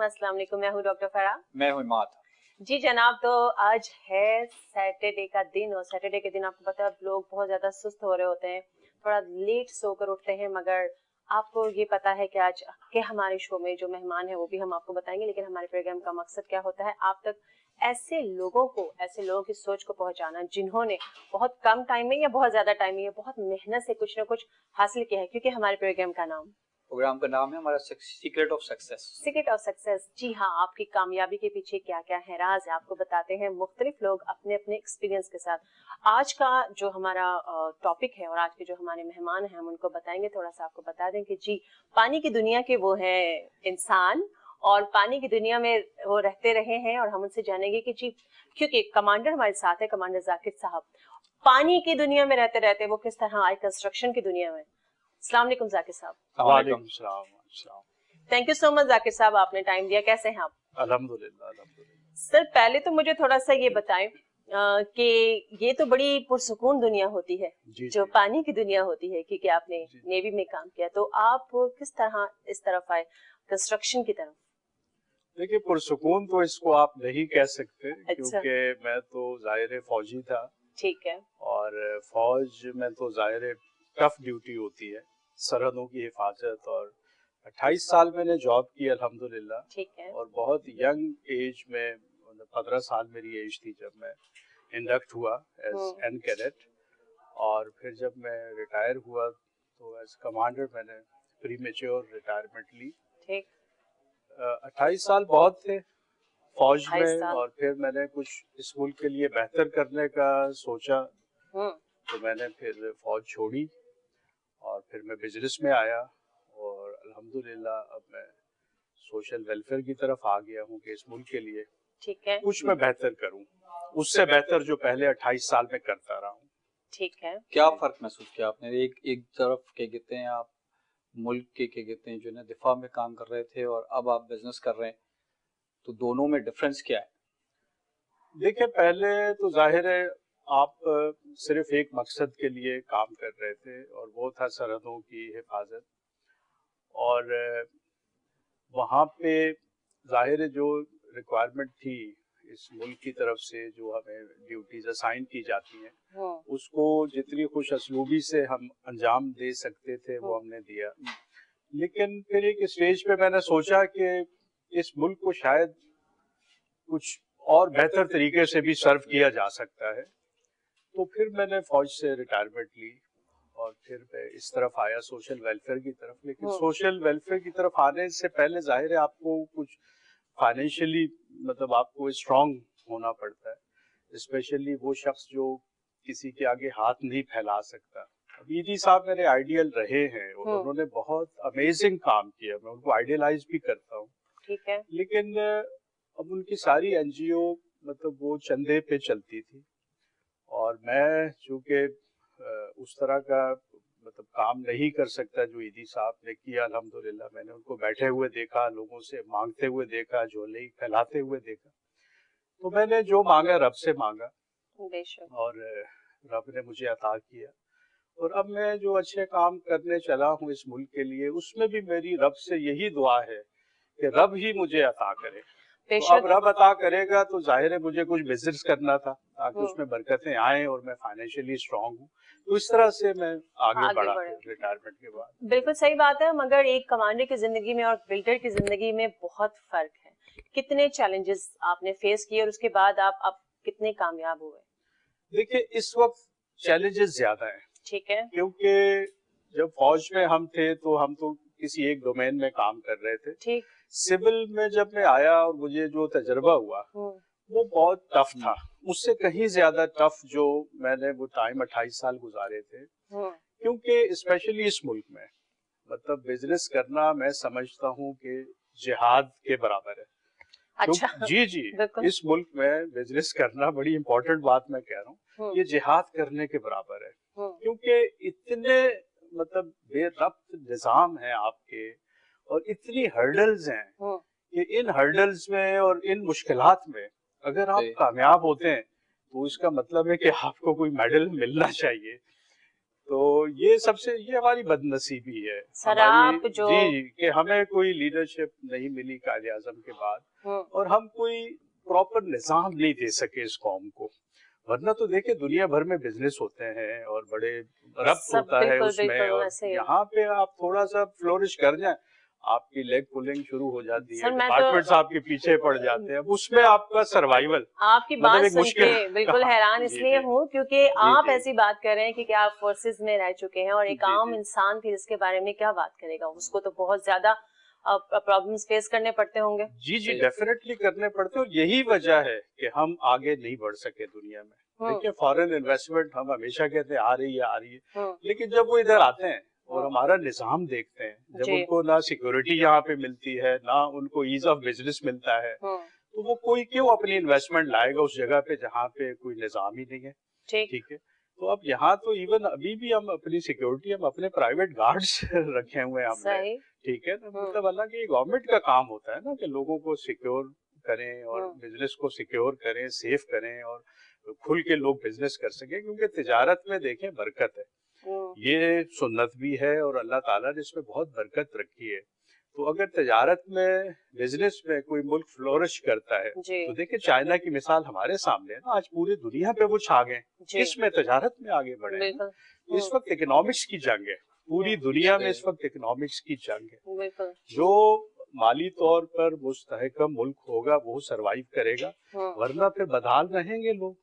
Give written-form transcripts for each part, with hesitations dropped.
रहीम, अस्सलाम वालेकुम। मैं हूँ डॉक्टर फरा। मैं हूँ इमाद। जी जनाब, तो आज है सैटरडे का दिन और सैटरडे के दिन आपको पता है लोग बहुत ज़्यादा सुस्त हो रहे होते हैं, थोड़ा लेट सोकर उठते हैं। मगर आपको ये पता है कि आज के हमारे शो में जो मेहमान है वो भी हम आपको बताएंगे, लेकिन हमारे प्रोग्राम का मकसद क्या होता है, आप तक ऐसे लोगों की सोच को पहुंचाना जिन्होंने बहुत कम टाइम में या बहुत ज़्यादा टाइम में या बहुत मेहनत से कुछ ना कुछ हासिल किया है। क्योंकि हमारे प्रोग्राम का नाम है हमारा सीक्रेट ऑफ सक्सेस। जी हाँ, आपकी कामयाबी के पीछे क्या क्या है राज है, आपको बताते हैं मुख्तलिफ लोग अपने अपने एक्सपीरियंस के साथ। आज का जो हमारा टॉपिक है और आज के जो हमारे मेहमान हैं हम उनको बताएंगे। थोड़ा सा आपको बता दें कि जी, पानी की दुनिया के वो है इंसान और पानी की दुनिया में वो रहते रहे हैं और हम उनसे जानेंगे कि जी, क्योंकि कमांडर हमारे साथ है, कमांडर जाकिर साहब, पानी की दुनिया में रहते रहते वो किस तरह आए कंस्ट्रक्शन की दुनिया में। अस्सलाम वालेकुम जाकिर साहब। वालेकुम सलाम। Thank you so much Zakir साहब, आपने टाइम दिया। कैसे हैं आप? अल्हम्दुलिल्लाह। सर पहले तो मुझे थोड़ा सा ये बताएं कि ये तो बड़ी पुरसुकून दुनिया होती है जो पानी की दुनिया होती है, क्योंकि आपने नेवी में काम किया, तो आप किस तरह इस तरफ आए कंस्ट्रक्शन की तरफ? देखिए, पुरसुकून तो इसको आप नहीं कह सकते। अच्छा। क्योंकि मैं तो ज़ाहिर है फौजी था। ठीक है। और फौज में तो ज़ाहिर है टफ ड्यूटी होती है, सरहदों की हिफाजत। और 28 साल मैंने जॉब की अल्हम्दुलिल्लाह। ठीक है। और बहुत यंग एज में 15 साल मेरी एज थी जब मैं इंडक्ट हुआ एज एन कैडेट। और फिर जब मैं रिटायर हुआ तो एज कमांडर मैंने प्रीमेच्योर रिटायरमेंट ली। ठीक। 28 साल बहुत थे फौज में। और फिर मैंने कुछ इस मुल्क के लिए बेहतर करने का सोचा, तो मैंने फिर फौज छोड़ी और फिर मैं बिजनेस में आया। और अल्हम्दुलिल्लाह अब मैं सोशल वेलफेयर की तरफ आ गया हूँ कि इस मुल्क के लिए ठीक है कुछ मैं बेहतर करूँ, उससे बेहतर जो पहले 28 साल में करता रहा हूँ। ठीक है। क्या फर्क महसूस किया आपने? एक तरफ क्या कहते हैं आप मुल्क के क्या कहते हैं जो ना दिफा में काम कर रहे थे और अब आप बिजनेस कर रहे हैं, तो दोनों में डिफरेंस क्या है? देखिए, पहले तो जाहिर है आप सिर्फ एक मकसद के लिए काम कर रहे थे और वो था सरहदों की हिफाजत। और वहाँ पे जाहिर है जो रिक्वायरमेंट थी इस मुल्क की तरफ से, जो हमें ड्यूटीज असाइन की जाती हैं, उसको जितनी खुश असलूबी से हम अंजाम दे सकते थे वो हमने दिया। लेकिन फिर एक स्टेज पे मैंने सोचा कि इस मुल्क को शायद कुछ और बेहतर तरीके से भी सर्व किया जा सकता है। तो फिर मैंने फौज से रिटायरमेंट ली और फिर मैं इस तरफ आया सोशल वेलफेयर की तरफ। लेकिन सोशल वेलफेयर की तरफ आने से पहले जाहिर है आपको कुछ फाइनेंशियली मतलब आपको स्ट्रांग होना पड़ता है, स्पेशली वो शख्स जो किसी के आगे हाथ नहीं फैला सकता। ईदी साहब मेरे आइडियल रहे हैं और उन्होंने बहुत अमेजिंग काम किया, मैं उनको आइडियलाइज भी करता हूँ। ठीक है। लेकिन अब उनकी सारी एनजीओ मतलब वो चंदे पे चलती थी और मैं चूंकि उस तरह का मतलब काम नहीं कर सकता जो ईदी साहब ने किया। अल्हम्दुलिल्लाह मैंने उनको बैठे हुए देखा, लोगों से मांगते हुए देखा, झोले फैलाते हुए देखा। तो मैंने जो मांगा रब से मांगा और रब ने मुझे अता किया। और अब मैं जो अच्छे काम करने चला हूँ इस मुल्क के लिए, उसमें भी मेरी रब से यही दुआ है कि रब ही मुझे अता करे। तो अब रब अता करेगा तो जाहिर है मुझे कुछ बिजनेस करना था ताकि उसमें बरकतें आए और मैं फाइनेंशियली स्ट्रांग हूँ। तो इस तरह से मैं आगे बढ़ा रिटायरमेंट के बाद। बिल्कुल सही बात है, मगर एक कमांडर की जिंदगी में और बिल्डर की जिंदगी में बहुत फर्क है। कितने चैलेंजेस आपने फेस किए और उसके बाद आप कितने कामयाब हुए? देखिए, इस वक्त चैलेंजेस ज्यादा हैं। ठीक है। क्योंकि जब फौज में हम थे तो हम तो किसी एक डोमेन में काम कर रहे थे। ठीक। सिविल में जब मैं आया और मुझे जो तजर्बा हुआ वो बहुत टफ था, उससे कहीं ज्यादा टफ जो मैंने वो टाइम 28 साल गुजारे थे। क्योंकि स्पेशली इस मुल्क में मतलब बिजनेस करना मैं समझता हूँ कि जिहाद के बराबर है। अच्छा। जी इस मुल्क में बिजनेस करना बड़ी इंपॉर्टेंट बात मैं कह रहा हूँ, ये जिहाद करने के बराबर है। क्योंकि इतने मतलब बेरब्त निजाम है आपके और इतनी हर्डल्स हैं कि इन हर्डल्स में और इन मुश्किलात में अगर आप कामयाब होते हैं तो इसका मतलब है कि आपको कोई मेडल मिलना चाहिए। तो ये हमारी बदनसीबी है सर हमारी, आप जो जी, कि हमें कोई लीडरशिप नहीं मिली कायदे आजम के बाद और हम कोई प्रॉपर निजाम नहीं दे सके इस कौम को। वरना तो देखिए दुनिया भर में बिजनेस होते हैं और बड़े रब्त सब होता है बिल्कुल उसमें, बिल्कुल और वैसे यहाँ पे आप थोड़ा सा फ्लोरिश कर जाए आपकी लेग पुलिंग शुरू हो जाती है, सर मैं तो डिपार्टमेंट्स आपके पीछे पड़ जाते हैं, अब उसमें आपका सर्वाइवल आपकी मतलब बात एक सुन मुश्किल के बिल्कुल हैरान जी इसलिए जी हूँ क्योंकि जी आप जी ऐसी बात कर रहे हैं कि आप फोर्सेस में रह चुके हैं और एक जी आम जी इंसान थी जिसके बारे में क्या बात करेगा, उसको तो बहुत ज्यादा प्रॉब्लम्स फेस करने पड़ते होंगे। जी जी डेफिनेटली करने पड़ते हैं, और यही वजह है कि हम आगे नहीं बढ़ सके दुनिया में। देखिए फॉरेन इन्वेस्टमेंट हम हमेशा कहते हैं आ रही है, लेकिन जब वो इधर आते हैं और हमारा निजाम देखते हैं, जब जी उनको ना सिक्योरिटी यहाँ पे मिलती है ना उनको ईज ऑफ बिजनेस मिलता है, तो वो कोई क्यों अपनी इन्वेस्टमेंट लाएगा उस जगह पे जहाँ पे कोई निजाम ही नहीं है। ठीक ठीक है, तो अब यहाँ तो इवन अभी भी हम अपनी सिक्योरिटी हम अपने प्राइवेट गार्ड्स रखे हुए हैं हमने, सही ठीक है ना, मतलब हालांकि गवर्नमेंट का काम होता है ना कि लोगों को सिक्योर करें और बिजनेस को सिक्योर करें, सेफ करें और खुल के लोग बिजनेस कर सकें, क्योंकि तिजारत में देखें बरकत है, ये सुन्नत भी है और अल्लाह ताला ने इसमें बहुत बरकत रखी है। तो अगर तिजारत में बिजनेस में कोई मुल्क फ्लोरिश करता है जी तो देखिए चाइना की मिसाल हमारे सामने है ना, आज पूरी दुनिया पे वो छा गए, जी किसमें तिजारत में आगे बढ़े हैं। बिल्कुल इस वक्त इकोनॉमिक्स की जंग है पूरी दुनिया में, इस वक्त इकोनॉमिक्स की जंग है। बिल्कुल जो माली तौर पर मुस्तहकम मुल्क होगा वो सरवाइव करेगा, वरना फिर बदहाल रहेंगे लोग।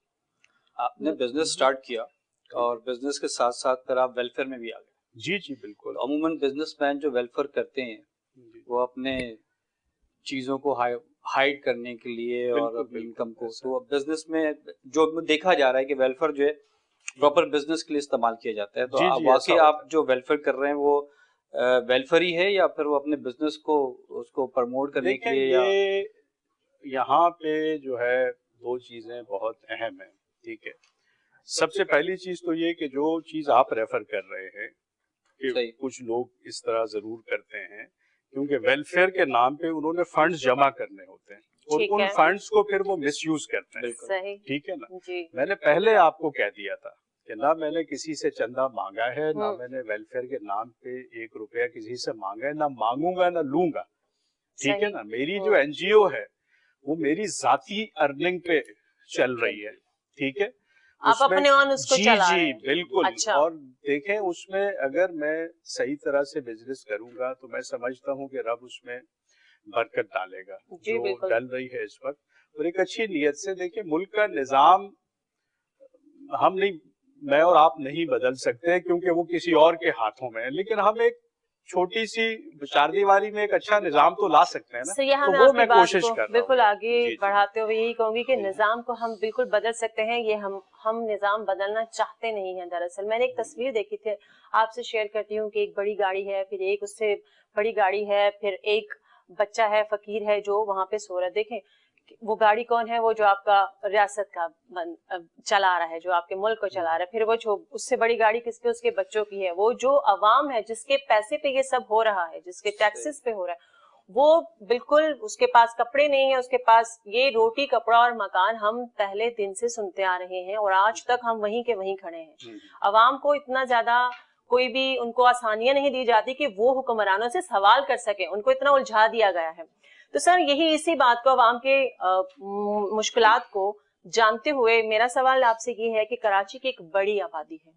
आपने बिजनेस स्टार्ट किया और बिजनेस के साथ साथ फिर आप वेलफेयर में भी आ गए। जी जी बिल्कुल। तो अमूमन बिजनेसमैन जो वेलफेयर करते हैं वो अपने चीजों को हाइड करने के लिए और अपनी इनकम को, तो बिजनेस में जो देखा जा रहा है कि वेलफेयर जो है प्रॉपर बिजनेस के लिए इस्तेमाल किया जाता है, तो जी, जी, वाकई ऐसा आप जो वेलफेयर कर रहे हैं वो वेलफेयर ही है या फिर वो अपने बिजनेस को उसको प्रमोट करने के लिए, या ये यहाँ पे जो है दो चीजें बहुत अहम है, ठीक है। सबसे पहली चीज तो ये कि जो चीज आप रेफर कर रहे हैं कि कुछ लोग इस तरह जरूर करते हैं, क्योंकि वेलफेयर के नाम पे उन्होंने फंड्स जमा करने होते हैं और उन फंड्स को फिर वो मिसयूज करते हैं, ठीक है ना। मैंने पहले आपको कह दिया था कि ना मैंने किसी से चंदा मांगा है, ना मैंने वेलफेयर के नाम पे 1 रुपया किसी से मांगा है, ना मांगूंगा ना लूंगा, ठीक है ना। मेरी जो एनजीओ है वो मेरी जाती अर्निंग पे चल रही है, ठीक है। आप अपने ऑन उसको चला रहे हैं। जी बिल्कुल। अच्छा। और देखें उसमें अगर मैं सही तरह से बिजनेस करूंगा तो मैं समझता हूँ कि रब उसमें बरकत डालेगा जो डल रही है इस वक्त। और एक अच्छी नीयत से देखिए, मुल्क का निजाम हम नहीं, मैं और आप नहीं बदल सकते क्योंकि वो किसी और के हाथों में है, लेकिन हम एक छोटी सी चारदीवारी में एक अच्छा निजाम तो ला सकते हैं ना। तो वो मैं कोशिश कर रहा हूं बिल्कुल आगे बढ़ाते हुए यही कहूंगी कि निजाम को हम बिल्कुल बदल सकते हैं, ये हम निजाम बदलना चाहते नहीं है। दरअसल मैंने एक तस्वीर देखी थी, आपसे शेयर करती हूँ कि एक बड़ी गाड़ी है, फिर एक उससे बड़ी गाड़ी है, फिर एक बच्चा है फकीर है जो वहां पे सो रहा है। देखें वो गाड़ी कौन है, वो जो आपका रियासत का चला रहा है, जो आपके मुल्क को चला रहा है। फिर वो जो उससे बड़ी गाड़ी किसके, उसके बच्चों की है। वो जो अवाम है जिसके पैसे पे ये सब हो रहा है, जिसके टैक्सेस पे हो रहा है, वो बिल्कुल उसके पास कपड़े नहीं है, उसके पास ये रोटी कपड़ा और मकान हम पहले दिन से सुनते आ रहे हैं और आज तक हम वहीं के वहीं खड़े हैं। अवाम को इतना ज्यादा कोई भी उनको आसानियां नहीं दी जाती कि वो हुक्मरानों से सवाल कर सके, उनको इतना उलझा दिया गया है। तो सर यही इसी बात को, अवाम के मुश्किलात को जानते हुए मेरा सवाल आपसे ये है कि कराची की एक बड़ी आबादी है,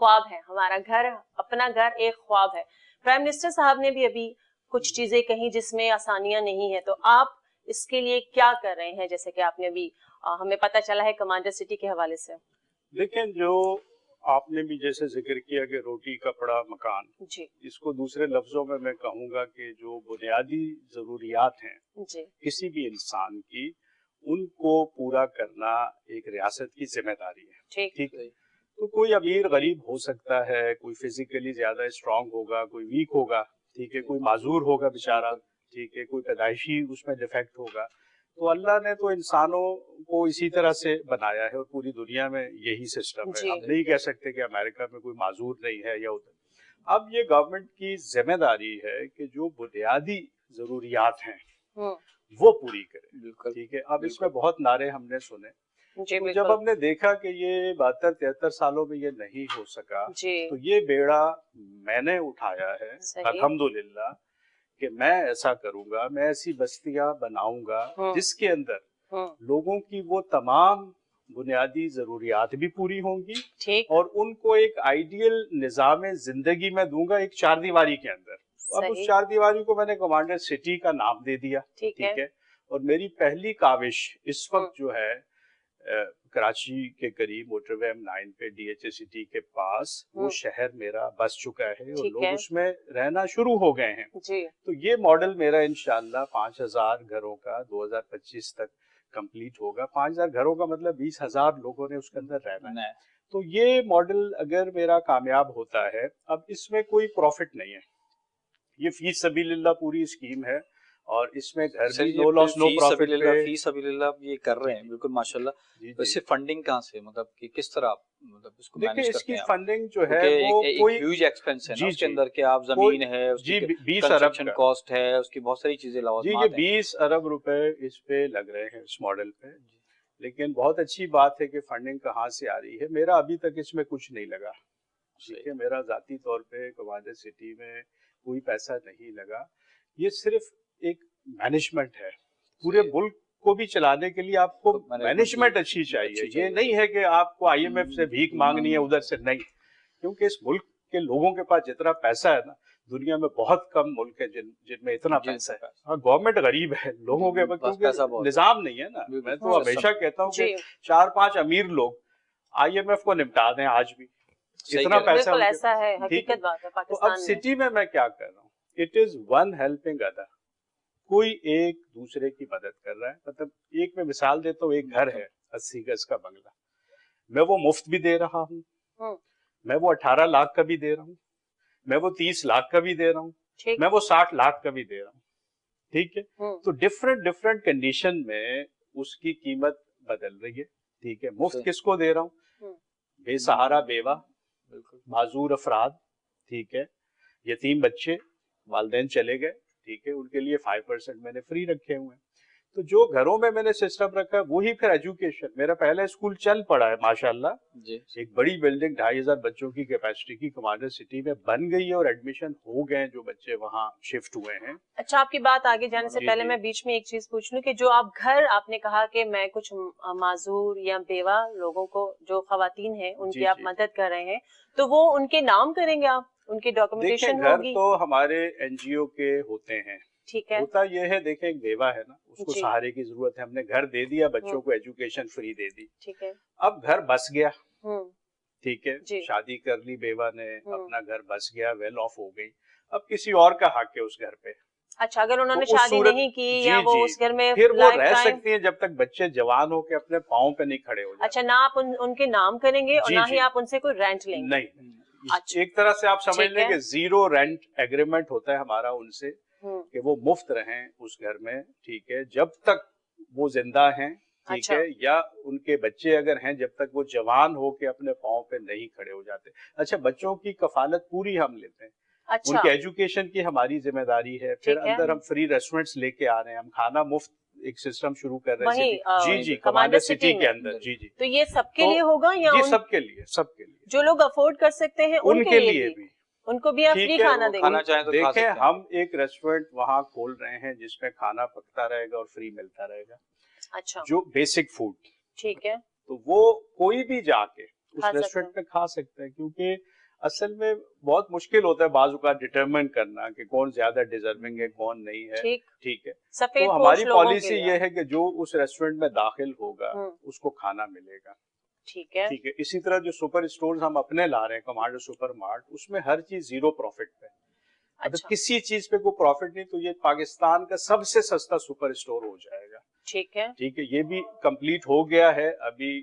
ख्वाब है, हमारा घर, अपना घर एक ख्वाब है। प्राइम मिनिस्टर साहब ने भी अभी कुछ चीजें कही जिसमें आसानियां नहीं है, तो आप इसके लिए क्या कर रहे हैं? जैसे कि आपने अभी हमें पता चला है कमांडर सिटी के हवाले से। लेकिन जो आपने भी जैसे जिक्र किया कि रोटी कपड़ा मकान, जी, इसको दूसरे लफ्जों में मैं कहूँगा कि जो बुनियादी जरूरियात हैं जी किसी भी इंसान की, उनको पूरा करना एक रियासत की जिम्मेदारी है। ठीक है। तो कोई अमीर गरीब हो सकता है, कोई फिजिकली ज्यादा स्ट्रांग होगा, कोई वीक होगा, ठीक है, कोई माजूर होगा बेचारा, ठीक है, कोई पैदाइशी उसमें डिफेक्ट होगा। तो अल्लाह ने तो इंसानों को इसी तरह से बनाया है और पूरी दुनिया में यही सिस्टम है। हम नहीं कह सकते कि अमेरिका में कोई माजूर नहीं है या उधर। अब ये गवर्नमेंट की जिम्मेदारी है कि जो बुनियादी जरूरियात हैं वो पूरी करे, ठीक है। अब इसमें बहुत नारे हमने सुने जी, तो जब हमने देखा कि ये 72-73 सालों में ये नहीं हो सका, तो ये बेड़ा मैंने उठाया है अल्हम्दुलिल्लाह कि मैं ऐसा करूंगा, मैं ऐसी बस्तियां बनाऊंगा जिसके अंदर लोगों की वो तमाम बुनियादी जरूरियात भी पूरी होंगी और उनको एक आइडियल निजाम जिंदगी में दूंगा एक चार दीवारी के अंदर। अब उस चार दीवारी को मैंने कमांडर सिटी का नाम दे दिया, ठीक है। और मेरी पहली काविश इस वक्त जो है कराची के करीब मोटरवे M9 पे DHA सिटी के पास वो शहर मेरा बस चुका है और लोग उसमें रहना शुरू हो गए हैं। तो ये मॉडल मेरा इंशाल्लाह 5000 घरों का 2025 तक कंप्लीट होगा। 5000 घरों का मतलब 20,000 लोगों ने उसके अंदर रहना है। तो ये मॉडल अगर मेरा कामयाब होता है, अब इसमें कोई प्रॉफिट नहीं है, ये फी सबीलिल्लाह पूरी स्कीम है और इसमें घर भी नो लॉस नो प्रॉफिट पे फी सबीलिल्लाह ये कर रहे हैं, बिल्कुल माशाल्लाह। वैसे फंडिंग कहां से, मतलब कि किस तरह मतलब इसको मैनेज करते हैं? इसकी फंडिंग जो है वो कोई ह्यूज एक्सपेंस है ना उसके अंदर के, आप जमीन है, उसकी 20 अरब का कॉस्ट है, उसकी बहुत सारी चीजें ये 20 अरब रुपए इस पे लग रहे हैं इस मॉडल पे। लेकिन बहुत अच्छी बात है कि फंडिंग कहाँ से आ रही है। मेरा अभी तक इसमें कुछ नहीं लगा, ठीक है। मेरा जाती तौर पे कमांडर सिटी में कोई पैसा नहीं लगा। ये सिर्फ एक मैनेजमेंट है। पूरे मुल्क को भी चलाने के लिए आपको मैनेजमेंट अच्छी चाहिए। ये नहीं है कि आपको IMF से भीख मांगनी है उधर से, नहीं। क्योंकि इस मुल्क के लोगों के पास जितना पैसा है ना, दुनिया में बहुत कम मुल्क है जिनमें इतना पैसा है। हाँ, गवर्नमेंट गरीब है, लोगों के पास क्योंकि निजाम नहीं है ना। मैं तो हमेशा कहता हूँ कि 4-5 अमीर लोग IMF को निपटा दें आज भी, इतना पैसा ऐसा है, हकीकत बात है पाकिस्तान में। अब सिटी में मैं क्या कर रहा हूँ, it is one helping other. कोई एक दूसरे की मदद कर रहा है। मतलब एक मैं मिसाल देता हूँ, एक घर है 80 गज का बंगला, मैं वो मुफ्त भी दे रहा हूँ, मैं वो 18 लाख का भी दे रहा हूँ, मैं वो 30 लाख का भी दे रहा हूँ, मैं वो 60 लाख का भी दे रहा हूँ, ठीक है। तो डिफरेंट कंडीशन में उसकी कीमत बदल रही है, ठीक है। मुफ्त किसको दे रहा हूँ? बेसहारा बेवा, माजूर अफराद, ठीक है, यतीम बच्चे, वालिदैन चले गए, ठीक है, उनके लिए 5% मैंने फ्री रखे हुए हैं। तो जो घरों में मैंने सिस्टम रखा है वही फिर एजुकेशन। मेरा पहला स्कूल चल पड़ा है माशाल्लाह जी। एक बड़ी बिल्डिंग 2500 बच्चों की कैपेसिटी की कमांडर सिटी में बन गई है और एडमिशन हो गए, जो बच्चे वहाँ शिफ्ट हुए हैं। अच्छा, आपकी बात आगे जाने से पहले मैं बीच में एक चीज पूछ लूं कि जो आप घर, आपने कहा कि मैं कुछ माजूर या बेवा लोगों को, जो खवातीन हैं, उनकी आप मदद कर रहे हैं, तो वो उनके नाम करेंगे आप, उनकी डॉक्यूमेंटेशन होगी? घर तो हमारे NGO के होते हैं, ठीक है। होता ये है, देखें एक बेवा है ना, उसको सहारे की जरूरत है, हमने घर दे दिया, बच्चों को एजुकेशन फ्री दे दी, ठीक है। अब घर बस गया, ठीक है, शादी कर ली बेवा ने, अपना घर बस गया, वेल ऑफ हो गई, अब किसी और का हक है उस घर पे। अच्छा, अगर उन्होंने शादी नहीं की या वो उस घर में फिर वो रह सकती है जब तक बच्चे जवान होके अपने पाँव पे नहीं खड़े हो जाते। अच्छा, ना आप उनके नाम करेंगे और ना ही आप उनसे कोई रेंट लेंगे? नहीं, अच्छा, एक तरह से आप समझ लें कि 0 रेंट एग्रीमेंट होता है हमारा उनसे कि वो मुफ्त रहें उस घर में, ठीक है, जब तक वो जिंदा हैं, ठीक है, या उनके बच्चे अगर हैं, जब तक वो जवान हो के अपने पाँव पे नहीं खड़े हो जाते। अच्छा, बच्चों की कफालत पूरी हम लेते हैं, अच्छा, उनके एजुकेशन की हमारी जिम्मेदारी है। फिर अंदर हम फ्री रेस्टोरेंट्स लेके आ रहे हैं, हम खाना मुफ्त एक सिस्टम शुरू कर रहे हैं जी कमांडर सिटी के अंदर। जी। तो ये सबके लिए होगा या सबके लिए जो लोग अफोर्ड कर सकते हैं उनके लिए भी? उनको भी आप फ्री खाना देंगे? खाना चाहे तो देखें, हम एक रेस्टोरेंट वहाँ खोल रहे हैं जिसमें खाना पकता रहेगा और फ्री मिलता रहेगा। अच्छा, जो बेसिक फूड, ठीक है, तो वो कोई भी जाके उस रेस्टोरेंट में खा सकते हैं। क्योंकि असल में बहुत मुश्किल होता है बाज़ औक़ात डिटरमिन करना कि कौन ज्यादा डिजर्विंग है, कौन नहीं है, ठीक है। तो हमारी पॉलिसी ये है कि जो उस रेस्टोरेंट में दाखिल होगा उसको खाना मिलेगा, ठीक है। इसी तरह जो सुपर स्टोर्स हम अपने ला रहे हैं, कमांडर सुपर मार्ट, उसमें हर चीज 0 प्रॉफिट पे। अच्छा, किसी चीज पे कोई प्रॉफिट नहीं, तो ये पाकिस्तान का सबसे सस्ता सुपर स्टोर हो जाएगा, ठीक है। ये भी कंप्लीट हो गया है, अभी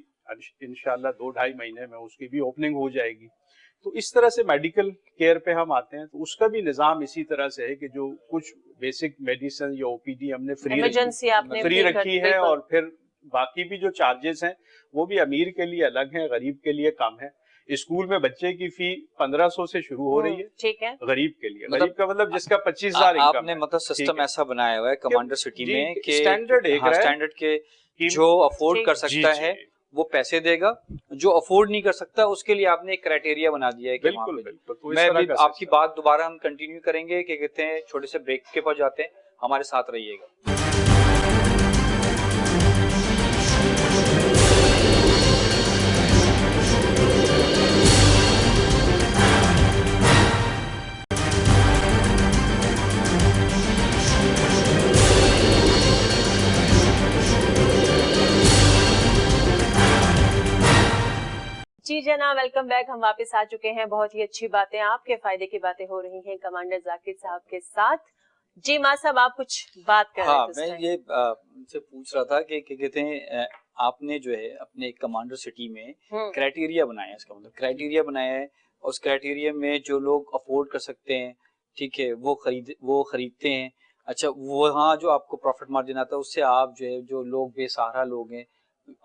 इंशाल्लाह 2-2.5 महीने में उसकी भी ओपनिंग हो जाएगी। तो इस तरह से मेडिकल केयर पे हम आते हैं, तो उसका भी निजाम इसी तरह से है कि जो कुछ बेसिक मेडिसिन या OPD हमने फ्री रखी है, और फिर बाकी भी जो चार्जेस हैं वो भी अमीर के लिए अलग हैं, गरीब के लिए कम है। स्कूल में बच्चे की फी 1500 से शुरू हो रही है, ठीक है, गरीब के लिए। गरीब का मतलब जिसका 25,000 इनकम आपने मतलब सिस्टम ऐसा बनाया हुआ है कमांडर सिटी में कि स्टैंडर्ड के जो अफोर्ड कर सकता है वो पैसे देगा, जो अफोर्ड नहीं कर सकता उसके लिए आपने एक क्राइटेरिया बना दिया है कि बिल्कुल बिल्कुल। तो मैं भी आपकी बात दोबारा हम कंटिन्यू करेंगे कि कहते हैं छोटे से ब्रेक के पास जाते हैं, हमारे साथ रहिएगा। जी जना, वेलकम बैक। हम वापस आ चुके हैं। बहुत ही अच्छी बातें, आपके फायदे की बातें हो रही हैं कमांडर जाकिर साहब के साथ। जी मां साहब, आप कुछ बात कर रहे थे। मैं ये उनसे पूछ रहा था कि कहते हैं आपने जो है अपने कमांडर सिटी में क्राइटेरिया बनाया है, इसका मतलब क्राइटेरिया बनाया है, उस क्राइटेरिया में जो लोग अफोर्ड कर सकते हैं, ठीक है, वो खरीदते हैं। अच्छा, वहाँ जो आपको प्रॉफिट मार्जिन आता है उससे आप जो है, जो लोग बेसहारा लोग हैं,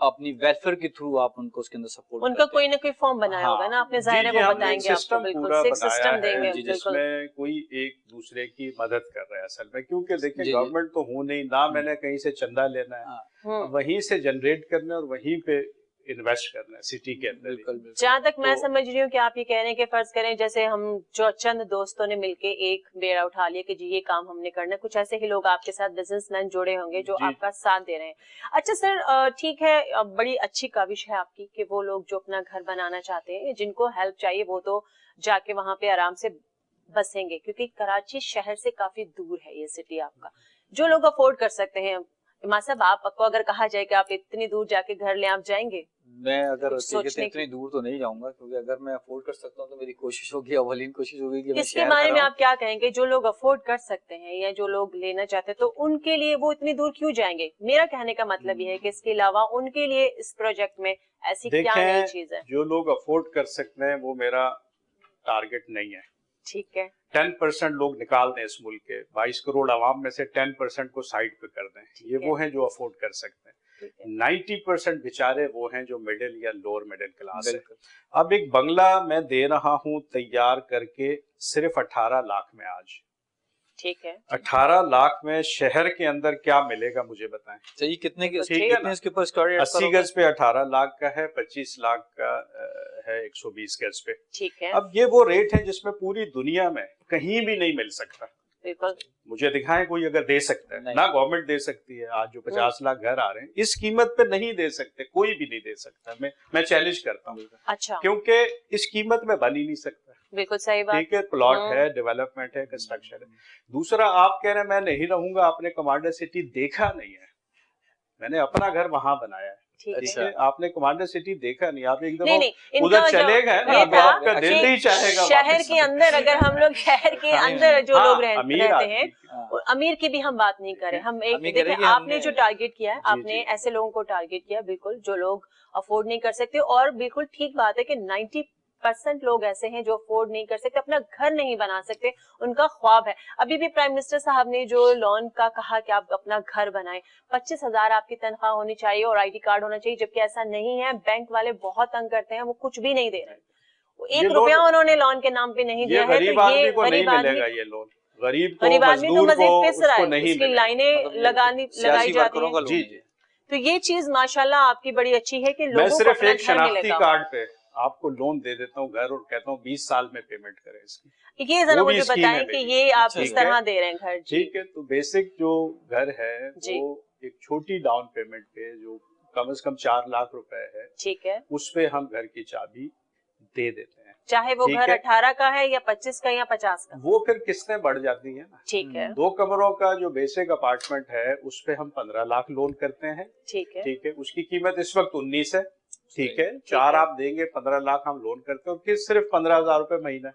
अपनी वेलफेयर के थ्रू आप उनको उसके अंदर सपोर्ट उनका कोई ना कोई फॉर्म बनाया होगा ना आपने, जाहिर है वो बताएंगे आपको। बिल्कुल सिस्टम देंगे जिसमें कोई एक दूसरे की मदद कर रहा है असल में, क्योंकि देखिए गवर्नमेंट तो हो नहीं ना, मैंने कहीं से चंदा लेना है, वहीं से जनरेट करना और वहीं पे इन्वेस्ट करना है सिटी के अंदर। जहाँ तक मैं समझ रही हूँ कि आप ये कह रहे हैं कि फर्ज करें जैसे हम जो चंद दोस्तों ने मिलके एक बेड़ा उठा लिया कि जी ये काम हमने करना है, कुछ ऐसे ही लोग आपके साथ बिजनेसमैन जुड़े होंगे जो आपका साथ दे रहे हैं। अच्छा सर, ठीक है, बड़ी अच्छी काविश है आपकी कि वो लोग जो अपना घर बनाना चाहते हैं, जिनको हेल्प चाहिए, वो तो जाके वहां पे आराम से बसेंगे, क्योंकि कराची शहर से काफी दूर है ये सिटी आपका। जो लोग अफोर्ड कर सकते हैं, इमाम साहब आपको अगर कहा जाए कि आप इतनी दूर जाके घर ले, आप जाएंगे? मैं अगर इतनी दूर तो नहीं जाऊंगा, क्योंकि अगर मैं अफोर्ड कर सकता हूँ तो मेरी कोशिश होगी, अवलीन कोशिश होगी कि इसके बारे में आप क्या कहेंगे? जो लोग अफोर्ड कर सकते हैं या जो लोग लेना चाहते हैं, तो उनके लिए वो इतनी दूर क्यों जाएंगे? मेरा कहने का मतलब ये है कि इसके अलावा उनके लिए इस प्रोजेक्ट में ऐसी क्या नई चीज है? जो लोग अफोर्ड कर सकते हैं वो मेरा टारगेट नहीं है। ठीक है, 10% लोग निकाल दें इस मुल्क के 22 करोड़ आवाम में से 10% को साइड पे कर दें, ये वो हैं जो अफोर्ड कर सकते हैं। 90% बेचारे वो हैं जो मिडिल या लोअर मिडिल क्लास है। अब एक बंगला मैं दे रहा हूँ तैयार करके सिर्फ 18 लाख में आज, ठीक है, 18 लाख में शहर के अंदर क्या मिलेगा मुझे बताएं। चाहिए कितने के, कितने इसके ऊपर 80 गज पे 18 लाख का है, 25 लाख का है 120 गज पे। ठीक है। अब ये वो रेट है जिसमें पूरी दुनिया में कहीं भी नहीं मिल सकता। बिल्कुल, मुझे दिखाएं कोई अगर दे सकता है ना, गवर्नमेंट दे सकती है। आज जो 50 लाख घर आ रहे हैं इस कीमत पे नहीं दे सकते, कोई भी नहीं दे सकता। मैं चैलेंज करता हूँ। अच्छा, क्योंकि इस कीमत में बन ही नहीं सकता। बिल्कुल सही बात। ठीक है, प्लॉट है, डेवलपमेंट है, कंस्ट्रक्शन है। दूसरा, आप कह रहे हैं मैं नहीं रहूंगा, आपने कमांडर सिटी देखा नहीं है, मैंने अपना घर वहां बनाया है। ठीक है, आपने कमांडर सिटी देखा नहीं, आप एक दफा उधर चले गए ना, आपका दिल नहीं चाहेगा। शहर के अंदर अगर हम लोग शहर के अंदर जो लोग रहते हैं, अमीर की भी हम बात नहीं करें, हम एक देखिए आपने जो टारगेट किया है, आपने ऐसे लोगों को टारगेट किया, बिल्कुल जो लोग अफोर्ड नहीं कर सकते। और बिल्कुल ठीक बात है कि 90% लोग ऐसे हैं जो अफोर्ड नहीं कर सकते, अपना घर नहीं बना सकते, उनका ख्वाब है। अभी भी प्राइम मिनिस्टर साहब ने जो लोन का कहा कि आप अपना घर बनाएं, 25,000 आपकी तनख्वाह होनी चाहिए और आईडी कार्ड होना चाहिए, जबकि ऐसा नहीं है। बैंक वाले बहुत तंग करते हैं, वो कुछ भी नहीं दे रहे, 1 रुपया उन्होंने लोन के नाम पे नहीं दिया है। तो ये गरीब आदमी, ये लोन गरीब आदमी तो मजीद पिस रहा है, उसकी लाइनें लगाई जाती हैं। जी, तो ये चीज माशाल्लाह आपकी बड़ी अच्छी है कि लोगों को सिर्फ अपना एक घर शनाख्ती मिलेगा। कार्ड पे आपको लोन दे देता हूँ घर, और कहता हूँ 20 साल में पेमेंट करें इसकी। ये जरा मुझे बताएं कि ये आप किस तरह दे रहे हैं घर? ठीक है, तो बेसिक जो घर है वो एक छोटी डाउन पेमेंट पे जो कम से कम 4 लाख रुपए है, ठीक है, उस पे हम घर की चाबी दे देते हैं। चाहे वो घर 18 का है या 25 का या 50 का, वो फिर किस्तें बढ़ जाती है ना। ठीक है, 2 कमरों का जो बेसिक अपार्टमेंट है उस पे हम 15 लाख लोन करते हैं। ठीक है, ठीक है, उसकी कीमत इस वक्त 19 है। ठीक है, 4 आप देंगे, 15 लाख हम लोन करते हैं, और फिर सिर्फ 15,000 रुपए महीना।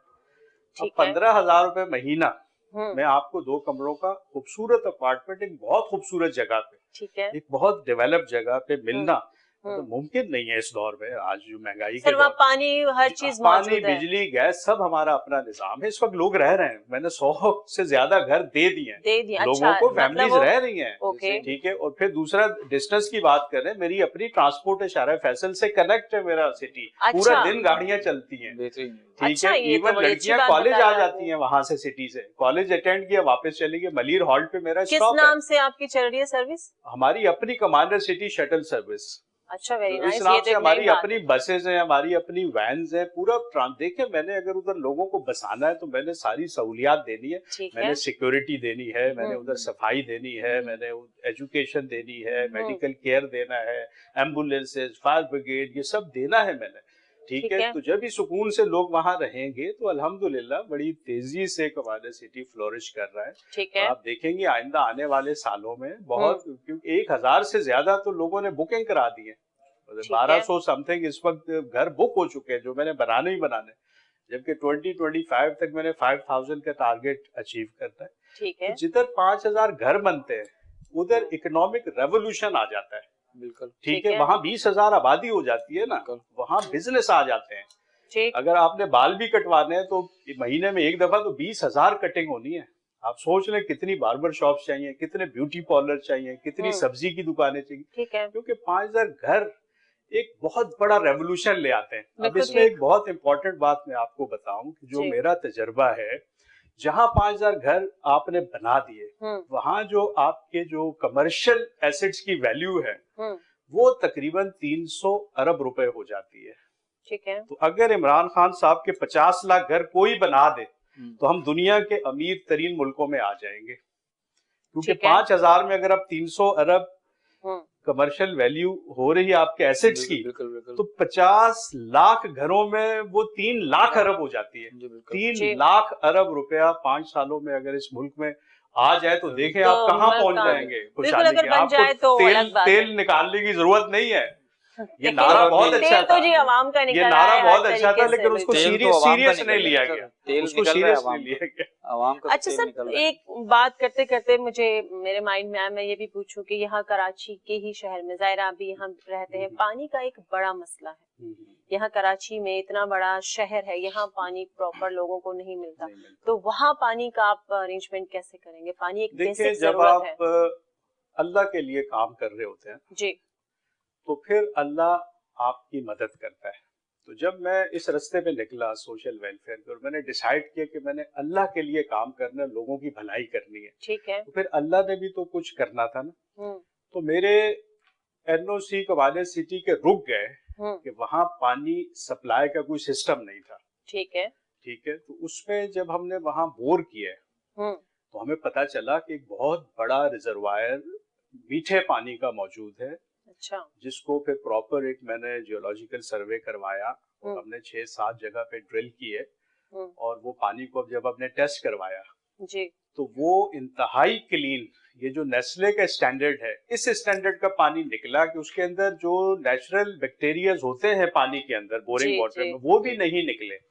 अब 15,000 रुपए महीना में आपको 2 कमरों का खूबसूरत अपार्टमेंट एक बहुत खूबसूरत जगह पे, ठीक है, एक बहुत डेवलप जगह पे मिलना तो मुमकिन नहीं है इस दौर में। आज जो महंगाई के दौर, पानी हर चीज पानी, बिजली, गैस सब हमारा अपना निजाम है। इस वक्त लोग रह रहे हैं, मैंने 100 से ज्यादा घर दे दिए लोगों को, फैमिलीज रह रही हैं। ठीक है, और फिर दूसरा डिस्टेंस की बात करें, मेरी अपनी ट्रांसपोर्ट है, शारा फैसल से कनेक्ट है मेरा सिटी। पूरा दिन गाड़ियां चलती हैं। ठीक है, इवन लड़कियां कॉलेज आ जाती हैं वहां से, सिटी से कॉलेज अटेंड किया, वापस चली गई। मलीर हॉल्ट पे मेरा किस नाम से आपकी चल रही है सर्विस? हमारी अपनी कमांडर सिटी शटल सर्विस। अच्छा, वेरी तो नाइस। इस ये नाम तो से एक हमारी नई बात अपनी है। बसेस हैं, हमारी अपनी वैन्स हैं, पूरा देखे मैंने अगर उधर लोगों को बसाना है तो मैंने सारी सहूलियात देनी है, ठीक मैंने है। सिक्योरिटी देनी है, मैंने उधर हम्म। सफाई देनी है, मैंने एजुकेशन देनी है, हम्म। मेडिकल केयर देना है, एम्बुलेंसेज, फायर ब्रिगेड, ये सब देना है मैंने। ठीक ठीक है, है। तो जब भी सुकून से लोग वहां रहेंगे तो अल्हम्दुलिल्लाह बड़ी तेजी से कमांडर सिटी फ्लोरिश कर रहा है। ठीक और है। आप देखेंगे आइंदा आने वाले सालों में हम्म। बहुत, क्योंकि 1000 से ज्यादा तो लोगों ने बुकिंग करा दी है, ठीक है। 1200 समथिंग इस वक्त घर बुक हो चुके हैं जो मैंने बनाने ही बनाने, जबकि 2025 तक मैंने 5000 का टारगेट अचीव करना है। ठीक तो है। जिधर 5000 घर बनते हैं उधर इकोनॉमिक रेवोल्यूशन आ जाता है। बिल्कुल। ठीक ठीक है, है। वहां 20,000 आबादी हो जाती है ना, बिल्कुल। वहां बिजनेस आ जाते हैं। ठीक। अगर आपने बाल भी कटवाने हैं तो महीने में एक दफा तो 20,000 कटिंग होनी है। आप सोच लें कितनी बार्बर शॉप चाहिए, कितने ब्यूटी पार्लर चाहिए, कितनी सब्जी की दुकानें चाहिए, ठीक है। क्योंकि 5000 घर एक बहुत बड़ा रेवोल्यूशन ले आते हैं। अब बिल्कुल इसमें ठीक। एक बहुत इंपॉर्टेंट बात मैं आपको बताऊं कि जो जी। मेरा तजर्बा है, जहां 5000 घर आपने बना दिए, वहां जो आपके जो कमर्शियल एसेट्स की वैल्यू है वो तकरीबन 300 अरब रुपए हो जाती है। ठीक है। तो अगर इमरान खान साहब के 50 लाख घर कोई बना दे तो हम दुनिया के अमीर तरीन मुल्कों में आ जाएंगे, क्योंकि ठीक है। 5000 में अगर आप 300 अरब हम्म। कमर्शियल वैल्यू हो रही है आपके एसेट्स की, बिल्कुल बिल्कुल। तो 50 लाख घरों में वो 3 लाख अरब हो जाती है। जी बिल्कुल। 3 लाख अरब रुपया 5 सालों में अगर इस मुल्क में आ जाए तो देखें तो आप कहाँ मुल्क पहुंच कहाँ- जाएंगे बिल्कुल, खुशहाली अगर के। बन आपको जाए तो तेल अलग बात है। तेल निकालने की जरूरत नहीं है। ये लेकिन नारा बहुत तेल अच्छा तो था, जी आवाम का ये निकल नारा रहा है बहुत हर अच्छा था, तरीके से, लेकिन उसको बिल्कुल। तेल तो आवाम का सीरियस निकल नहीं रहा लिया है गया, तेल उसको निकल रहा है सीरियस नहीं आवाम लिया गया। आवाम का अच्छा तेल सर, निकल रहा है। एक बात करते करते मुझे मेरे माइंड में आया, मैं ये भी पूछूं कि यहाँ कराची के ही शहर में, ज़ाहिर आप भी यहाँ रहते हैं, पानी का एक बड़ा मसला है। यहाँ कराची में इतना बड़ा शहर है, यहाँ पानी प्रॉपर लोगों को नहीं मिलता, तो वहाँ पानी का आप अरेंजमेंट कैसे करेंगे? पानी एक देखिए, बेसिक जब जरूरत है आप अल्लाह के लिए काम कर रहे होते हैं जी, तो फिर अल्लाह आपकी मदद करता है। तो जब मैं इस रास्ते पे निकला सोशल वेलफेयर पे और मैंने डिसाइड किया कि मैंने अल्लाह के लिए काम करना है, लोगों की भलाई करनी है, ठीक है। तो फिर अल्लाह ने भी तो कुछ करना था ना। हम्म। तो मेरे एनओसी कवाले सिटी के रुक गए कि वहां पानी सप्लाई का कोई सिस्टम नहीं था। ठीक है। ठीक है, तो उसमें जब हमने वहां बोर किए तो हमें पता चला कि एक बहुत बड़ा रिजर्वायर मीठे पानी का मौजूद है। अच्छा। जिसको फिर प्रॉपर एक मैंने जियोलॉजिकल सर्वे करवाया और हमने 6-7 जगह पे ड्रिल किए और वो पानी को जब हमने टेस्ट करवाया जी, तो वो इंतहाई क्लीन, ये जो नेस्ले का स्टैंडर्ड है, इस स्टैंडर्ड का पानी निकला कि उसके अंदर जो नेचुरल बैक्टीरियाज होते हैं पानी के अंदर बोरिंग जी, वाटर जी। में, वो भी नहीं निकले।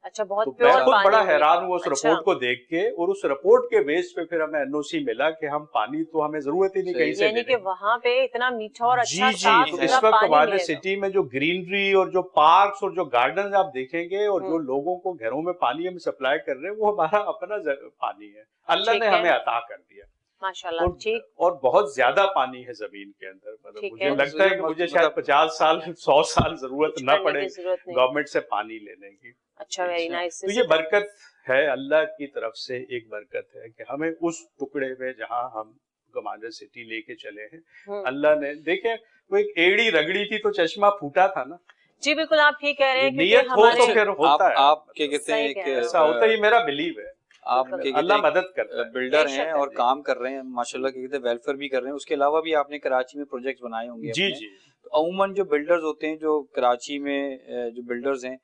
अच्छा, बहुत तो प्योर मैं खुद पानी बड़ा मिला। हैरान हुआ उस अच्छा। रिपोर्ट को देख के, और उस रिपोर्ट के बेस पे फिर हमें एनओसी मिला कि हम पानी तो हमें जरूरत ही नहीं कहीं से यानी कि लेने। वहां पे इतना मीठा और अच्छा जी साफ जी, तो सुथरा इस वक्त पानी हमारे मिलेगा। सिटी में जो ग्रीनरी और जो पार्क्स और जो गार्डन आप देखेंगे और जो लोगों को घरों में पानी हम सप्लाई कर रहे हैं, वो हमारा अपना पानी है, अल्लाह ठीक ने है। हमें अता कर दिया। माशाल्लाह। ठीक। और बहुत ज्यादा पानी है जमीन के अंदर, मतलब ठीक मुझे है। लगता है कि मुझे शायद 50 साल 100 साल जरूरत कुछ ना करने पड़े की जरूरत नहीं। गवर्नमेंट से पानी लेने की। अच्छा, वेरी नाइस। तो ये बरकत है, अल्लाह की तरफ से एक बरकत है कि हमें उस टुकड़े में जहां हम कमांडर सिटी लेके चले हैं, अल्लाह ने, देखे वो एक एड़ी रगड़ी थी तो चश्मा फूटा था ना। जी बिल्कुल, आप ठीक कह रहे हैं, क्योंकि नियत हो हमारे तो फिर होता है। आप क्या कहते हैं सही कह रहे हैं। ऐसा होता है, ये मेरा बिलीव है। आप क्या कहते अल्लाह हैं मदद करता है। बिल्डर हैं बेशक और है। काम कर रहे हैं माशाल्लाह, क्या कहते हैं वेलफेयर भी कर रहे हैं, उसके अलावा भी आपने कराची में प्रोजेक्ट्स बनाए होंगे जी अपने। जी। तो अमूमन जो बिल्डर्स होते हैं, जो कराची में जो बिल्डर्स हैं,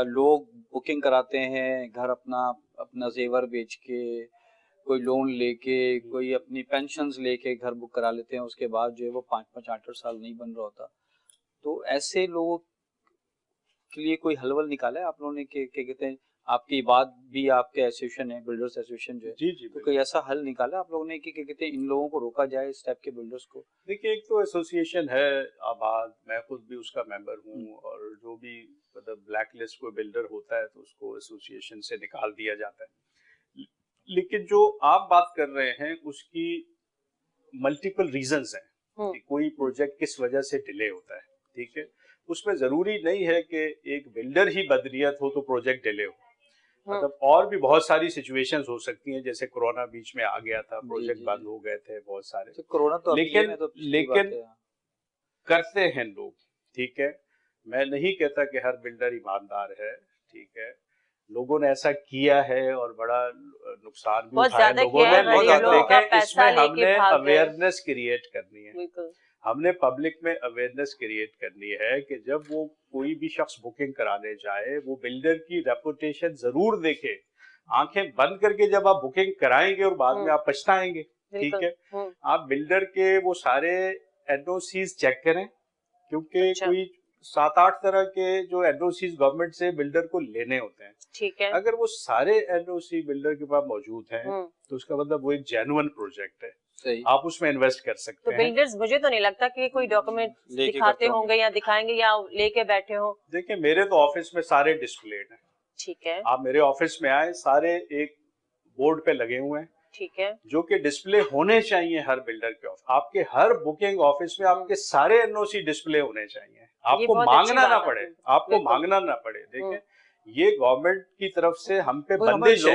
लोग बुकिंग कराते हैं घर अपना अपना जेवर बेच के, कोई लोन लेके, कोई अपनी पेंशन्स लेके घर बुक करा लेते हैं, उसके बाद जो है वो 5-5 8-8 साल नहीं बन रहा होता। तो ऐसे लोगों के लिए कोई हलवल निकाला है आप लोगों ने? क्या कहते हैं, आपकी बात भी, आपके एसोसिएशन है, बिल्डर्स एसोसिएशन जो है, जी जी, तो कोई ऐसा हल निकाला आप लोगों ने कि क्या कहते हैं इन लोगों को रोका जाए, इस टाइप के बिल्डर्स को? देखिए, एक तो एसोसिएशन है आबाद, मैं खुद भी उसका मेंबर हूँ, और जो भी मतलब ब्लैक लिस्ट कोई बिल्डर होता है तो उसको एसोसिएशन से निकाल दिया जाता है। लेकिन जो आप बात कर रहे हैं उसकी मल्टीपल रीजंस हैं कि कोई प्रोजेक्ट किस वजह से डिले होता है। ठीक है, उसमें जरूरी नहीं है कि एक बिल्डर ही बदनीयत हो तो प्रोजेक्ट डिले हो, मतलब और भी बहुत सारी सिचुएशंस हो सकती हैं, जैसे कोरोना बीच में आ गया था, प्रोजेक्ट बंद हो गए थे बहुत सारे। कोरोना तो लेकिन करते हैं लोग, ठीक है। मैं नहीं कहता कि हर बिल्डर ईमानदार है, ठीक है, लोगों ने ऐसा किया है और बड़ा नुकसान भी उठाया लोगों ने, लेकिन देखें इसमें हमने अवेयरनेस क्रिएट करनी है, हमने पब्लिक में अवेयरनेस क्रिएट करनी है कि जब वो कोई भी शख्स बुकिंग कराने जाए वो बिल्डर की रेपुटेशन जरूर देखे, आंखें बंद करके जब आप बुकिंग कराएंगे और बाद में आप पछताएंगे, ठीक है। आप बिल्डर के वो सारे एनओसीज चेक करें, क्योंकि कोई 7-8 तरह के जो एनओसीज गवर्नमेंट से बिल्डर को लेने होते हैं, ठीक है। अगर वो सारे एनओसी बिल्डर के पास मौजूद हैं तो उसका मतलब वो एक जेन्युइन प्रोजेक्ट है, सही, आप उसमें इन्वेस्ट कर सकते हैं। तो बिल्डर्स मुझे तो नहीं लगता कि कोई डॉक्यूमेंट दिखाते होंगे या दिखाएंगे या लेके बैठे हो। देखिए मेरे तो ऑफिस में सारे डिस्प्लेड हैं, ठीक है, आप मेरे ऑफिस में आए, सारे एक बोर्ड पे लगे हुए हैं, ठीक है, जो कि डिस्प्ले होने चाहिए हर बिल्डर के ऑफिस। आपके हर बुकिंग ऑफिस में आपके सारे एनओसी डिस्प्ले होने चाहिए, आपको मांगना ना पड़े, आपको मांगना ना पड़े। देखें ये गवर्नमेंट की तरफ से हम पे बंदिश है,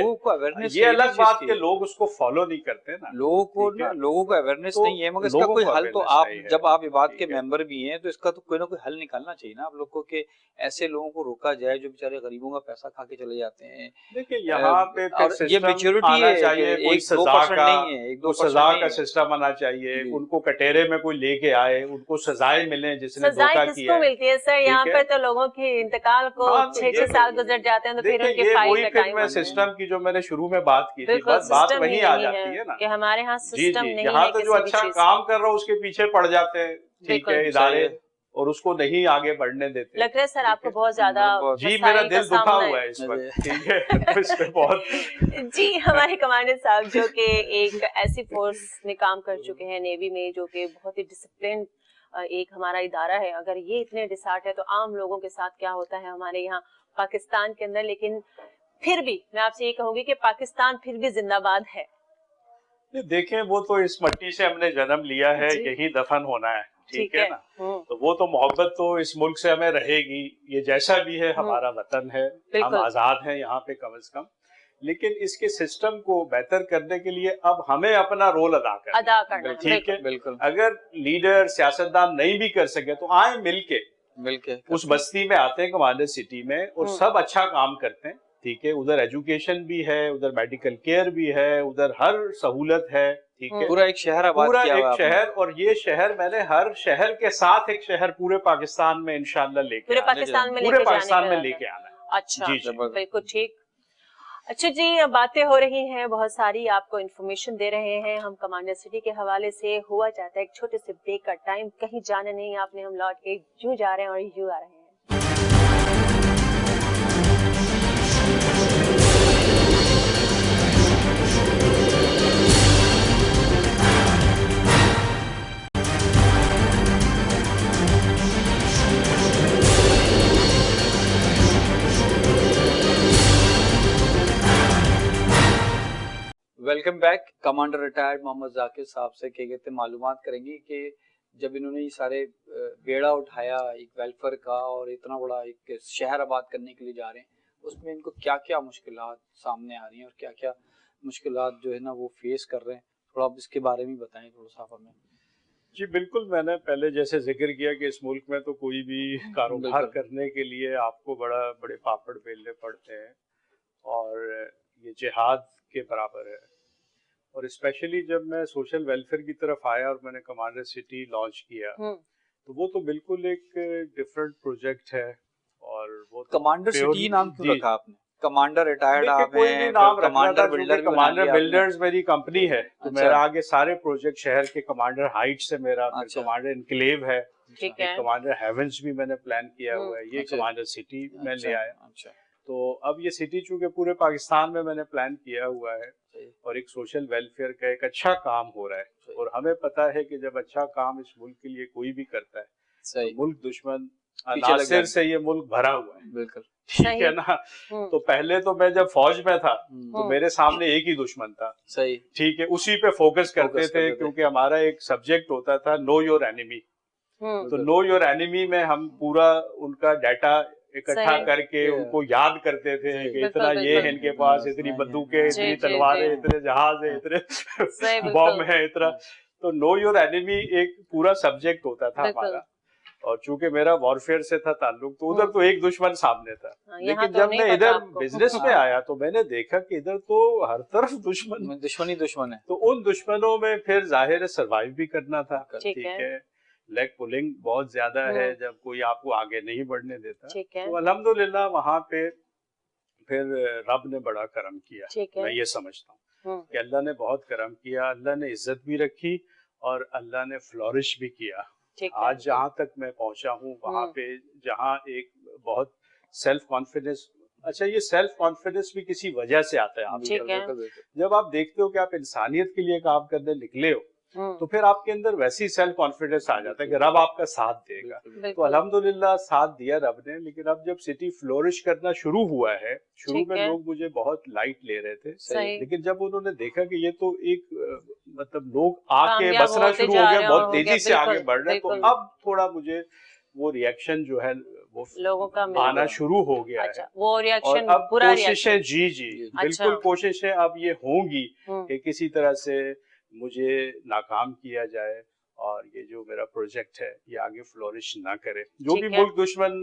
ये अलग बात के लोग उसको फॉलो नहीं करते ना, लोगों को अवेयरनेस नहीं है, मगर इसका कोई हल तो आप जब आप इबादत के मेंबर भी हैं तो इसका तो कोई ना कोई हल निकालना चाहिए ना आप लोग को, कि ऐसे लोगों को रोका जाए जो बेचारे गरीबों का पैसा खा के चले जाते हैं। देखिए यहाँ पे ये मैच्योरिटी है चाहिए, कोई सजा का नहीं है, 1-2 सजा का सिस्टम आना चाहिए, उनको कटेरे में कोई लेके आए, उनको सजाएं मिले जिसने धोखा किया मिलती है। सर यहाँ पे तो लोगों की इंतकाल को 6-6 साल गुजर जाते हैं, तो फिर उनके फाइल का टाइम है। सिस्टम की जो मैंने शुरू में बात की थी, बस बात वही आ जाती है ना कि हमारे यहाँ सिस्टम नहीं है। यहाँ तो जो अच्छा काम कर रहा है उसके पीछे पड़ जाते हैं, ठीक है, इदारे, और उसको नहीं आगे बढ़ने देते। लग रहा है सर आपको बहुत ज्यादा जी, मेरा दिल दुखा हुआ है इस वक्त, ठीक है इस पे बहुत जी। हमारे कमांडर साहब जो कि एक ऐसी फोर्स में काम कर चुके हैं नेवी में, जो कि बहुत ही डिसिप्लिन एक हमारा इदारा है, अगर ये इतने डिसार्ट है तो आम लोगों के साथ क्या होता है हमारे यहाँ पाकिस्तान के अंदर। लेकिन फिर भी मैं आपसे ये कहूंगी कि पाकिस्तान फिर भी जिंदाबाद है। देखें वो तो इस मट्टी से हमने जन्म लिया है, यही दफन होना है, ठीक है ना, तो वो तो मोहब्बत तो इस मुल्क से हमें रहेगी, ये जैसा भी है हमारा वतन है, हम आजाद हैं यहाँ पे कम से कम। लेकिन इसके सिस्टम को बेहतर करने के लिए अब हमें अपना रोल अदा करना, ठीक है। बिल्कुल, अगर लीडर सियासतदान नहीं भी कर सके तो आए मिलके उस बस्ती में आते हैं कमांडर सिटी में, और सब अच्छा काम करते हैं, ठीक है। उधर एजुकेशन भी है, उधर मेडिकल केयर भी है, उधर हर सहूलत है, ठीक है। पूरा एक शहर आबाद किया हुआ है, पूरा एक शहर, और ये शहर मैंने हर शहर के साथ एक शहर पूरे पाकिस्तान में इंशाल्लाह लेके पूरे पाकिस्तान में लेके आना है। अच्छा जी, बिल्कुल ठीक। अच्छा जी, बातें हो रही हैं बहुत सारी, आपको इन्फॉर्मेशन दे रहे हैं हम कमांडर सिटी के हवाले से। हुआ चाहता है एक छोटे से ब्रेक का टाइम, कहीं जाने नहीं आपने, हम लौट के यूं जा रहे हैं और यूं आ रहे हैं। Welcome back. Commander retired Mohammad Zakir sahab से क्या कहते मालूमात करेंगे कि जब इन्होंने ये सारे बेड़ा उठाया एक वेलफेयर का और इतना बड़ा एक शहर आबाद करने के लिए जा रहे हैं, उसमें इनको क्या क्या मुश्किलात सामने आ रही हैं और क्या क्या मुश्किलात जो है ना वो फेस कर रहे हैं, थोड़ा आप इसके बारे में बताएं थोड़ा सा हमें। जी बिल्कुल, मैंने पहले जैसे जिक्र किया कि इस मुल्क में तो कोई भी कारोबार करने के लिए आपको बड़े पापड़ बेलने पड़ते हैं, और ये जिहाद के बराबर है। और स्पेशली जब मैं सोशल वेलफेयर की तरफ आया और मैंने कमांडर सिटी लॉन्च किया, तो वो तो बिल्कुल एक डिफरेंट प्रोजेक्ट है। और वो कमांडर सिटी नाम क्यों रखा आपने? कमांडर रिटायर्ड आप हैं, कमांडर बिल्डर, कमांडर बिल्डर्स मेरी कंपनी है, तो मेरा आगे सारे प्रोजेक्ट शहर के कमांडर हाइट्स है मेरा, कमांडर इनक्लेव है, कमांडर हेवंस भी मैंने प्लान किया हुआ है, ये कमांडर सिटी में ले आया। तो अब ये सिटी चूंकि पूरे पाकिस्तान में मैंने प्लान किया हुआ है और एक सोशल वेलफेयर का एक अच्छा काम हो रहा है, और हमें पता है कि जब अच्छा काम इस मुल्क के लिए कोई भी करता है तो मुल्क दुश्मन अनासिर से ये मुल्क भरा हुआ है, बिल्कुल ठीक है ना। तो पहले तो मैं जब फौज में था तो मेरे सामने एक ही दुश्मन था, सही ठीक है, उसी पे फोकस करते थे, क्योंकि हमारा एक सब्जेक्ट होता था नो योर एनिमी। तो नो योर एनिमी में हम पूरा उनका डाटा इकट्ठा करके उनको याद करते थे कि इतना ये है इनके पास, इतनी बंदूकें, इतनी तलवारें, इतने जहाज है, इतने बॉम्ब है, इतना। तो नो योर एनिमी एक पूरा सब्जेक्ट होता था हमारा। और चूंकि मेरा वॉरफेयर से था ताल्लुक, तो उधर तो एक दुश्मन सामने था। लेकिन तो जब नहीं मैं पता इधर आपको। बिजनेस में आया तो मैंने देखा कि इधर तो हर तरफ दुश्मन दुश्मन है। तो उन दुश्मनों में फिर जाहिर है सर्वाइव भी करना था। ठीक ठीक है। है, लेग पुलिंग बहुत ज्यादा है जब कोई आपको आगे नहीं बढ़ने देता। ठीक है। तो अल्हम्दुलिल्लाह वहां पे फिर रब ने बड़ा करम किया। ठीक है। मैं ये समझता हूँ कि अल्लाह ने बहुत करम किया, अल्लाह ने इज्जत भी रखी और अल्लाह ने फ्लोरिश भी किया। आज जहाँ तक मैं पहुंचा हूँ वहाँ पे, जहाँ एक बहुत सेल्फ कॉन्फिडेंस, अच्छा ये सेल्फ कॉन्फिडेंस भी किसी वजह से आता है आपके, जब आप देखते हो कि आप इंसानियत के लिए काम करने निकले हो तो फिर आपके अंदर वैसी सेल्फ कॉन्फिडेंस आ जाता है कि रब आपका साथ देगा। तो अल्हम्दुलिल्लाह साथ दिया रब ने। लेकिन अब जब सिटी फ्लोरिश करना शुरू हुआ है, शुरू में लोग मुझे बहुत लाइट ले रहे थे, लेकिन जब उन्होंने देखा कि ये तो एक मतलब लोग आके बसना शुरू हो गया, बहुत तेजी से आगे बढ़ रहे हैं, तो अब थोड़ा मुझे वो रिएक्शन जो है वो लोगों का आना शुरू हो गया है। वो रिएक्शन, और अब कोशिशें जी बिल्कुल कोशिशें अब ये होंगी कि किसी तरह से मुझे नाकाम किया जाए और ये जो मेरा प्रोजेक्ट है ये आगे फ्लोरिश ना करे। जो भी मुल्क दुश्मन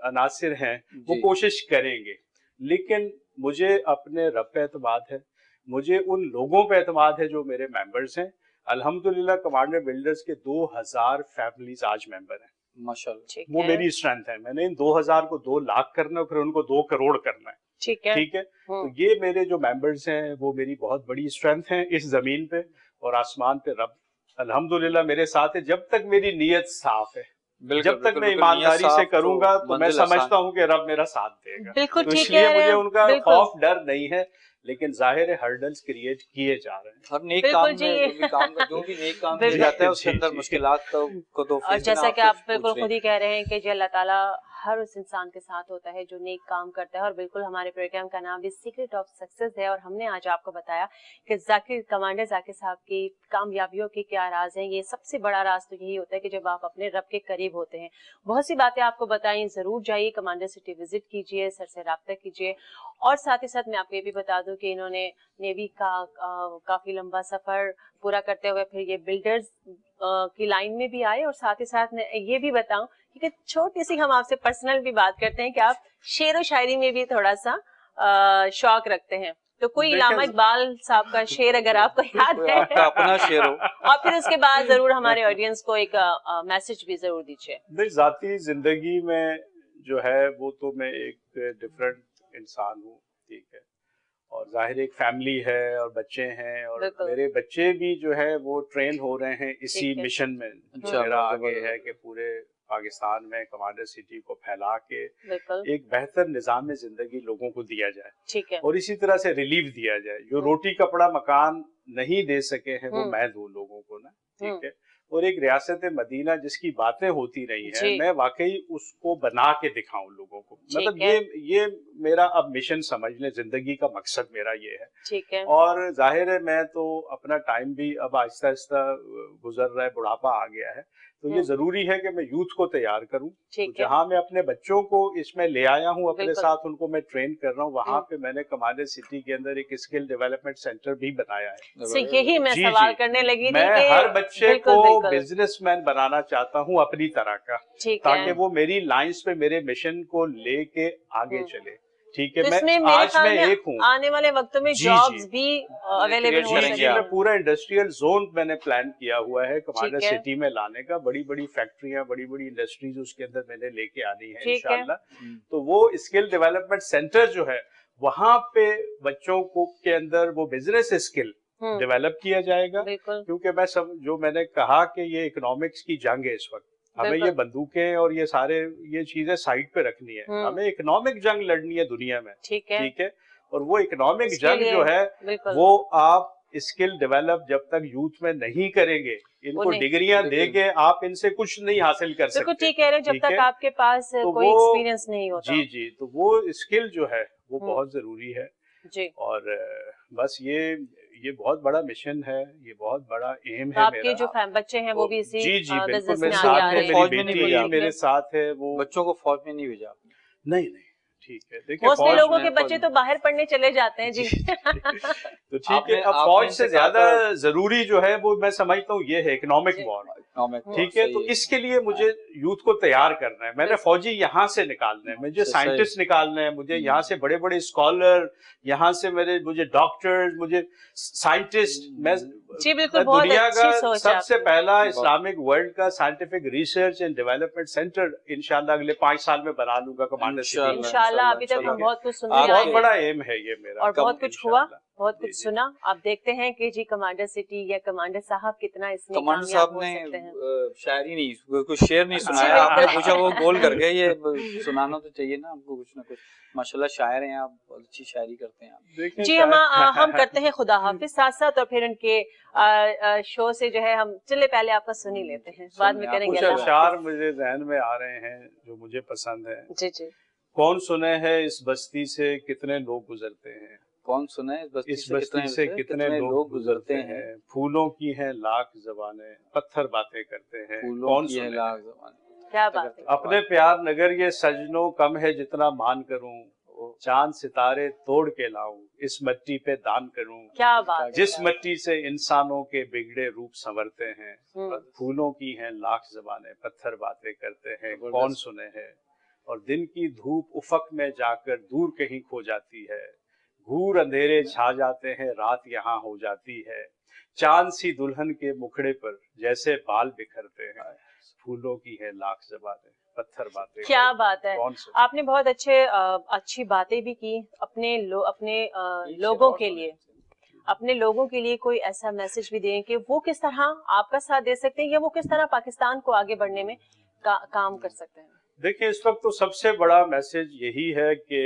अनासिर हैं वो कोशिश करेंगे, लेकिन मुझे अपने रब पे एतमाद है, मुझे उन लोगों पे एतमाद है जो मेरे मेंबर्स हैं। अल्हम्दुलिल्लाह कमांडर बिल्डर्स के 2000 फैमिलीज आज मेंबर हैं माशाल्लाह। वो मेरी स्ट्रेंथ है। मैंने इन 2000 को 2 लाख करना है, फिर उनको 2 करोड़ करना है। ठीक है। तो ये मेरे जो मेंबर्स हैं वो मेरी बहुत बड़ी स्ट्रेंथ है इस जमीन पे और आसमान पे। रब अल्हम्दुलिल्लाह मेरे साथ है जब तक मेरी नीयत साफ है, जब तक मैं ईमानदारी से करूंगा तो मैं समझता हूँ कि रब मेरा साथ देगा। बिल्कुल, तो इसलिए मुझे उनका खौफ डर नहीं है, लेकिन जाहिर है हर्डल्स क्रिएट किए जा रहे हैं। हर नेक काम में जो भी नेक काम किया जाता है उसके अंदर मुश्किलात को तो और जैसा कि आप बिल्कुल खुद ही कह रहे हैं कि अल्लाह ताला हर उस इंसान के साथ होता है जो नेक काम करता है। और बिल्कुल हमारे प्रोग्राम का नाम भी सीक्रेट ऑफ सक्सेस है और हमने आज आपको बताया कि कमांडर जाकिर साहब की कामयाबियों के क्या राज हैं। ये सबसे बड़ा राज तो यही होता है कि जब आप अपने रब के करीब होते हैं। बहुत सी बातें आपको बताई, जरूर जाइए कमांडर सिटी विजिट कीजिए, सर से रब्ता कीजिए। और साथ ही साथ मैं आपको ये भी बता दूं कि इन्होंने नेवी का काफी लंबा सफर पूरा करते हुए फिर ये बिल्डर्स की लाइन में भी आए। और साथ ही साथ मैं ये भी बताऊं कि छोटी सी हम आपसे पर्सनल भी बात करते हैं कि आप शेर व शायरी में भी थोड़ा सा शौक रखते हैं। तो कोई इलामा इकबाल साहब का शेर अगर आपको याद है अपना शेर हो, और फिर उसके बाद जरूर हमारे ऑडियंस को एक मैसेज भी जरूर दीजिए। नहीं, जाती जिंदगी में जो है वो तो मैं एक डिफरेंट इंसान हूँ, ठीक है, और जाहिर एक फैमिली है और बच्चे हैं और मेरे बच्चे भी जो है वो ट्रेन हो रहे हैं इसी मिशन में। मेरा आगे है कि पूरे पाकिस्तान में कमांडर सिटी को फैला के एक बेहतर निजाम जिंदगी लोगों को दिया जाए, ठीक है, और इसी तरह से रिलीफ दिया जाए। जो रोटी कपड़ा मकान नहीं दे सके हैं वो मैं दूं लोगों को ना, ठीक है। और एक रियासत मदीना जिसकी बातें होती रही हैं, मैं वाकई उसको बना के दिखाऊं लोगों को। मतलब ये मेरा अब मिशन समझ लें, जिंदगी का मकसद मेरा ये है, ठीक है। और जाहिर है मैं तो अपना टाइम भी अब आहिस्ता आहिस्ता गुजर रहा है, बुढ़ापा आ गया है, तो ये जरूरी है कि मैं यूथ को तैयार करूं। तो जहां मैं अपने बच्चों को इसमें ले आया हूं अपने साथ, उनको मैं ट्रेन कर रहा हूं, वहां पे मैंने कमांडर सिटी के अंदर एक स्किल डेवलपमेंट सेंटर भी बनाया है। यही मैं सवाल करने लगी थी। मैं हर बच्चे को बिजनेसमैन बनाना चाहता हूं अपनी तरह का, ताकि वो मेरी लाइंस पे मेरे मिशन को लेके आगे चले, ठीक है। तो मैं आज मैं एक हूँ, आने वाले वक्तों में जॉब्स भी अवेलेबल हो जाएंगे। मैं पूरा इंडस्ट्रियल जोन मैंने प्लान किया हुआ है कमांडर सिटी में लाने का। बड़ी बड़ी फैक्ट्रियां, बड़ी बड़ी इंडस्ट्रीज उसके अंदर मैंने लेके आनी है इंशाल्लाह। तो वो स्किल डेवलपमेंट सेंटर जो है वहां पे बच्चों को के अंदर वो बिजनेस स्किल डेवलप किया जाएगा, क्योंकि मैं जो मैंने कहा कि ये इकोनॉमिक्स की जंग है इस वक्त। हमें ये बंदूकें और ये सारे ये चीजें साइड पे रखनी है, हमें इकोनॉमिक जंग लड़नी है दुनिया में, ठीक है। और वो इकोनॉमिक जंग जो है वो आप स्किल डेवलप जब तक यूथ में नहीं करेंगे, इनको डिग्रियां देके आप इनसे कुछ नहीं हासिल कर सकते। ठीक कह रहे हैं, जब तक आपके पास कोई एक्सपीरियंस नहीं होता। जी, तो वो स्किल जो है वो बहुत जरूरी है जी। और बस ये बहुत बड़ा मिशन है, ये बहुत बड़ा एम है। आपके जो बच्चे हैं वो भी इसी बिल्कुल मेरे साथ है, मेरी बेटी मेरे साथ है। वो बच्चों को फौज में नहीं भेजा? नहीं, ठीक है। देखिए फौज लोगों के बच्चे तो बाहर पढ़ने चले जाते हैं जी। तो ठीक है, अब फौज से ज्यादा जरूरी जो है वो मैं समझता हूँ ये है इकोनॉमिक वॉर। ठीक है। तो इसके लिए मुझे यूथ को तैयार करना है, मैंने फौजी यहाँ से निकालना है, मुझे साइंटिस्ट निकालना है, मुझे यहाँ से बड़े बड़े स्कॉलर, यहाँ से मुझे डॉक्टर्स, मुझे साइंटिस्ट, मैं दुनिया का सबसे पहला इस्लामिक वर्ल्ड का scientific research and development centre इंशाल्लाह अगले 5 साल में बना लूंगा कमांडर सिटी। इंशाल्लाह। अभी तक हम बहुत कुछ सुन रहे हैं, बहुत बड़ा एम है ये मेरा, और बहुत कुछ हुआ, बहुत कुछ सुना। आप देखते हैं कि जी कमांडर सिटी या कमांडर साहब कितना इसमें कमांडर साहब ने शायरी नहीं, कुछ शेर नहीं सुनाया, आपने पूछा वो गोल कर गए, ये सुनाना तो चाहिए ना आपको कुछ ना कुछ। माशाल्लाह शायर हैं आप, बहुत अच्छी शायरी करते हैं आप। जी हम करते हैं खुदा हाफिज साथ साथ, और फिर उनके शो से जो है हम चले पहले आपका सुन ही लेते हैं, बाद में करेंगे। कुछ अशआर मुझे ज़हन में आ रहे हैं जो मुझे पसंद है। जी जी। कौन सुने है इस बस्ती से कितने लोग गुजरते हैं, कौन सुना है इस बस्ती से कितने लोग गुजरते हैं, फूलों की हैं लाख ज़बानें, पत्थर बातें करते हैं, कौन सुने लाख ज़बानें। क्या बात है। अपने प्यार नगर ये सजनों कम है जितना मान करूं, चांद सितारे तोड़ के लाऊं, इस मिट्टी पे दान करूं। क्या बात। जिस मिट्टी से इंसानों के बिगड़े रूप संवरते हैं, फूलों की हैं लाख ज़बानें, पत्थर बातें करते हैं, कौन सुने है। और दिन की धूप उफक में जाकर दूर कहीं खो जाती है, घूर अंधेरे छा जाते हैं, रात यहाँ हो जाती है, चांद सी दुल्हन के मुखड़े पर जैसे बाल बिखरते हैं, फूलों की है लाख ज़बानें, पत्थर बातें। क्या बात है। आपने बहुत अच्छी बातें भी की अपने लोगों के लिए, अपने लोगों के लिए कोई ऐसा मैसेज भी दें कि वो किस तरह आपका साथ दे सकते हैं, या वो किस तरह पाकिस्तान को आगे बढ़ने में काम कर सकते हैं। देखिए इस वक्त तो सबसे बड़ा मैसेज यही है कि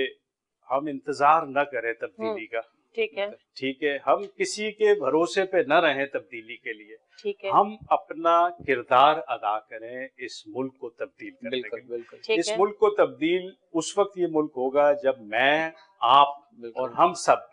हम इंतजार न करें तब्दीली का। ठीक है, हम किसी के भरोसे पे न रहें तब्दीली के लिए। ठीक है, हम अपना किरदार अदा करें इस मुल्क को तब्दील करने के लिए। इस मुल्क को तब्दील उस वक्त ये मुल्क होगा जब मैं, आप और हम सब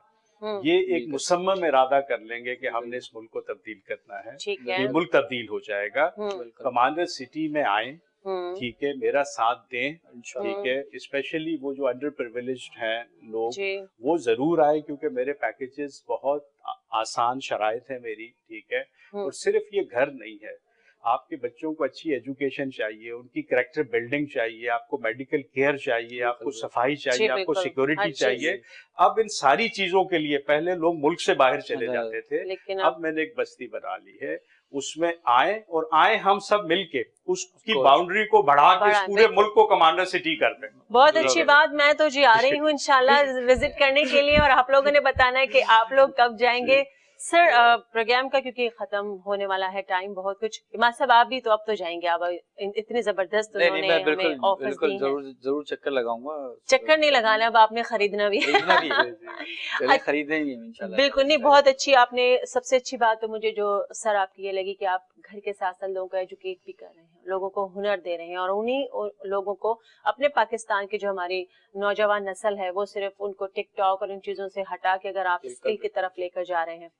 ये एक मुसम्मम इरादा कर लेंगे कि हमने इस मुल्क को तब्दील करना है। ये मुल्क तब्दील हो जाएगा। कमांडर सिटी में आए, ठीक है, मेरा साथ दें, ठीक है, स्पेशली वो जो अंडर प्रिविलेज्ड हैं लोग, वो जरूर आए, क्योंकि मेरे पैकेजेस बहुत आसान शराइत है मेरी, ठीक है। और सिर्फ ये घर नहीं है, आपके बच्चों को अच्छी एजुकेशन चाहिए, उनकी कैरेक्टर बिल्डिंग चाहिए, आपको मेडिकल केयर चाहिए, आपको सफाई चाहिए, आपको सिक्योरिटी चाहिए। अब इन सारी चीजों के लिए पहले लोग मुल्क से बाहर चले जाते थे, अब मैंने एक बस्ती बना ली है, उसमें आए हम सब मिलके उसकी बाउंड्री को बढ़ा के इस पूरे मुल्क को कमांडर सिटी करते हैं। बहुत अच्छी बात। मैं तो जी आ रही हूँ इंशाल्लाह विजिट करने के लिए, और आप लोगों ने बताना है कि आप लोग कब जाएंगे। सर प्रोग्राम का क्योंकि खत्म होने वाला है टाइम, बहुत कुछ इमाम साहब आप भी तो अब तो जाएंगे, अब इतनी जबरदस्त उन्होंने हमें ऑफर्स दी हैं। जरूर चक्कर लगाऊंगा। चक्कर नहीं लगाना, अब आपने खरीदना भी है। खरीदेंगे इंशाल्लाह। बिल्कुल नहीं, बहुत अच्छी आपने, सबसे अच्छी बात तो मुझे जो सर आपकी ये लगी कि आप घर के साथ साथ लोगों को एजुकेट भी कर रहे हैं, लोगों को हुनर दे रहे हैं, और उन्हीं लोगों को अपने पाकिस्तान की जो हमारी नौजवान नस्ल है वो सिर्फ उनको टिकटॉक और इन चीजों से हटा के अगर आप स्किल की तरफ लेकर जा रहे हैं,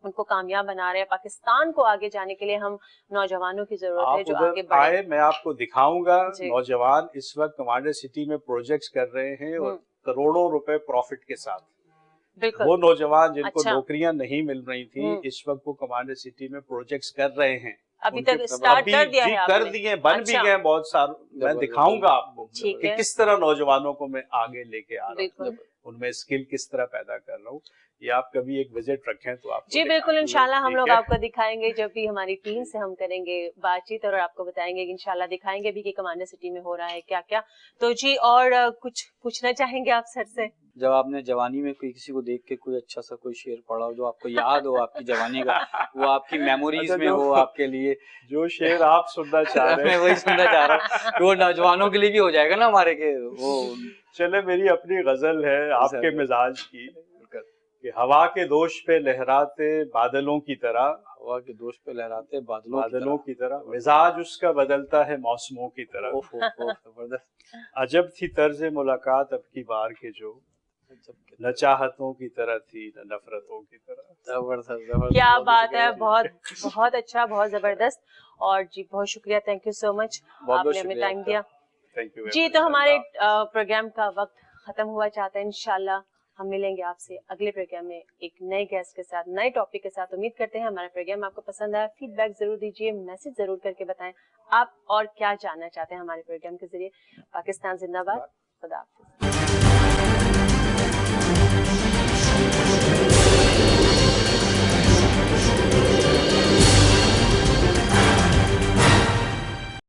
उनको कामयाब बना रहे हैं। पाकिस्तान को आगे जाने के लिए हम नौजवानों की जरूरत है जो आगे बढ़े। मैं आपको दिखाऊंगा नौजवान इस वक्त कमांडर सिटी में प्रोजेक्ट्स कर रहे हैं और करोड़ों रुपए प्रॉफिट के साथ। वो नौजवान जिनको नौकरियां नहीं मिल रही थी, इस वक्त वो कमांडर सिटी में प्रोजेक्ट्स कर रहे हैं। अभी तक स्टार्ट कर दिया है आपने? कर दिए, बन भी गए बहुत सारे। मैं दिखाऊंगा आपको कि किस तरह नौजवानों को मैं आगे लेके आ रहा हूँ, उनमें स्किल किस तरह पैदा कर रहा हूँ। ये आप कभी एक विजिट रखें तो आप जी बिल्कुल इंशाल्लाह हम लोग आपको दिखाएंगे, जब भी हमारी टीम से हम करेंगे बातचीत, और आपको बताएंगे कि इंशाल्लाह दिखाएंगे भी कि कमांडर सिटी में हो रहा है क्या क्या। तो जी और कुछ पूछना चाहेंगे आप सर से? जब आपने जवानी में कोई किसी को देख के कोई अच्छा सा कोई शेर पढ़ा हो जो आपको याद हो, आपकी जवानी का, वो आपकी मेमोरीज में हो, आपके लिए जो शेर आप सुनना चाह रहे हैं मैं वही सुनना चाह रहा हूँ, वो नौजवानों के लिए भी हो जाएगा ना हमारे के वो। चले, मेरी अपनी गजल है आपके मिजाज की कि हवा के दोष पे लहराते बादलों की तरह, हवा के दोष पे लहराते बादलों की तरह, मिजाज उसका बदलता है मौसमों की तरह। जबरदस्त। अजब थी तर्ज मुलाकात अब की बार के जो, न चाहतों की तरह थी न नफरतों की तरह। जबरदस्त। क्या बात है, बहुत बहुत अच्छा, बहुत जबरदस्त। और जी बहुत शुक्रिया, थैंक यू सो मच, आपने हमें टाइम दिया। थैंक यू जी। तो हमारे प्रोग्राम का वक्त खत्म हुआ चाहता है, इंशाल्लाह हम मिलेंगे आपसे अगले प्रोग्राम में एक नए गेस्ट के साथ, नए टॉपिक के साथ। उम्मीद करते हैं हमारा प्रोग्राम आपको पसंद आया। फीडबैक जरूर दीजिए, मैसेज जरूर करके बताएं आप और क्या जानना चाहते हैं हमारे प्रोग्राम के जरिए। पाकिस्तान जिंदाबाद। खुदा हाफिज।